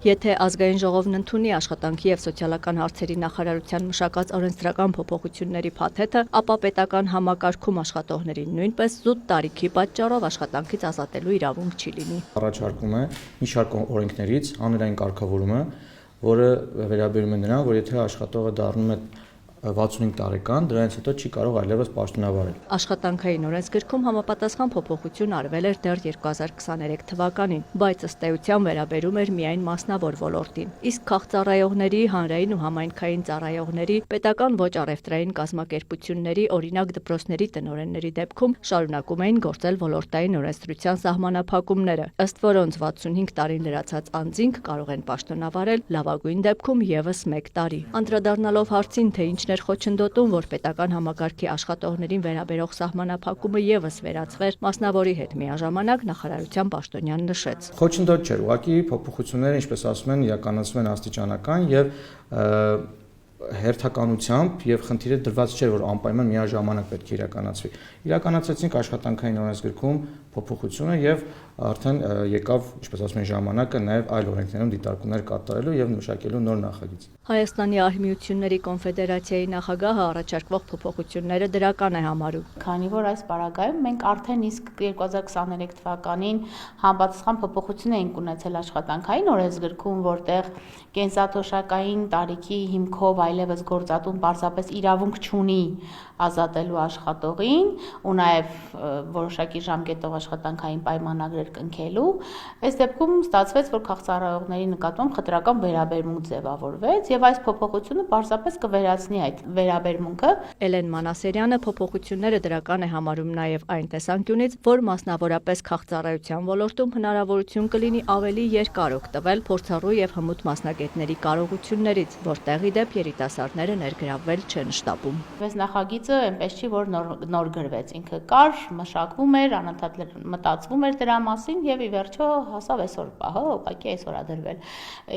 Եթե ազգային ժողովն ընդունի աշխատանքի և սոցիալական հարցերի նախարարության մշակած օրենսդրական փոփոխությունների փաթեթը, ապա պետական համակարգում աշխատողներին նույնպես զուտ տարիքի պատճառով աշխատանքից ազատելու իրավունք չի լինի։ Առաջարկում է մի շարք օրենքներից հանրային կարգավորումը, որը վերաբերում է նրան, որ եթե աշխատողը դառնում է 65 տարեկան, դրանից հետո չի կարող այլևս պաշտոնավարել։ Աշխատանքային օրենսգրքում համապատասխան փոփոխություն արվել էր դեռ 2023 թվականին, բայց ըստ էության վերաբերում էր միայն մասնավոր ոլորտին, իսկ քաղծառայողների, հանրային ու համայնքային ծառայողների, պետական ոչ առևտրային կազմակերպությունների, օրինակ դպրոցների տնօրենների դեպքում շարունակում էին գործել ոլորտային օրենսդրության սահմանափակումները, ըստ որոնց 65 տարին լրացած անձինք կարող են պաշտոնավարել լավագույն դեպքում ևս 1 տարի։ Անդրադառնալով հարցին, թե ինչն էր խոչընդոտում, որ պետական համակարգի աշխատողներին վերաբերող սահմանափակումը ևս վերացվեր մասնավորի հետ միաժամանակ, նախարարության պաշտոնյան նշեց. Խոչընդոտ չէր, ուղղակի փոփոխությունները, ինչպես ասում են, իրականացվում են աստիճանական եւ հերթականությամբ եւ խնդիրը դրված չէր, որ անպայման միաժամանակ պետք է իրականացվի։ Իրականացրեցինք աշխատանքային օրենսգրքում փոփոխությունը եւ արդեն եկավ, ինչպես ասում են, ժամանակը նաեւ այլ օրենքներում դիտարկումներ կատարելու եւ մշակելու նոր նախագիծ։ Հայաստանի Արհմիությունների կոնֆեդերացիայի նախագահը առաջարկվող փոփոխությունները դրական է համարում։ Քանի որ այս պարագայում մենք արդեն իսկ 2023 թվականին համապատասխան փոփոխություն էինք ունեցել աշխատանքային օրենսգրքում, որտեղ կենսաթոշակային տարիքի հիմքով այլևս գործատուն պարզապես իրավունք չունի ազատելու աշխատողին ու նաև որոշակի ժամկետով աշխատանքային պայմանագրեր կնքելու, այս դեպքում ստացվեց, որ քաղծառայողների նկատմամբ խտրական վերաբերմունք ձևավորվեց եւ այս փոփոխությունը պարզապես կվերացնի այդ վերաբերմունքը։ Էլեն Մանասերյանը փոփոխությունները դրական է համարում նաև այն տեսանկյունից, որ մասնավորապես քաղծառայության ոլորտում հնարավորություն կլինի ավելի երկար օգտվել փորձառու եւ հմուտ մասնագետների կարողություններից, որտեղ ի դեպ երիտասարդները ներգրավվել չեն շտապում։ Այս նախագիծը այնպես չի, որ նոր գրվեց, ինքը կար, մշակվում էր, անընդհատ մտածվում էր դրա մասին եւ ի վերջո հասավ այսօր պահը, ուղղակի այսօր ա դրվել։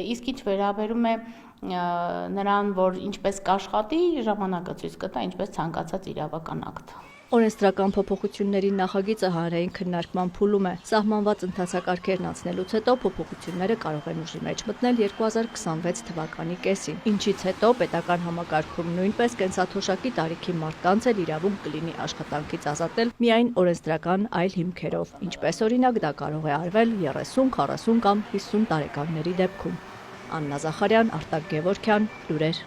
Իսկ ինչ վերաբերում է նրան, որ ինչպես կաշխատի, ժամանակը ցույց կտա, ինչպես ցանկացած իրավական ակտ։ Օրենսդրական փոփոխությունների նախագիծը հանրային քննարկման փուլում է։ Սահմանված ընթացակարգերն անցնելուց հետո փոփոխությունները կարող են ուժի մեջ մտնել 2026 թվականի կեսին, ինչից հետո պետական համակարգում նույնպես կենսաթոշակի տարիքի մարդկանց էլ իրավունք կլինի աշխատանքից ազատել միայն օրենսդրական այլ հիմքերով, ինչպես օրինակ դա կարող է արվել 30, 40 կամ 50 տարեկանների դեպքում։ Աննա Զախարյան, Արտակ Գևորգյան, լուրեր։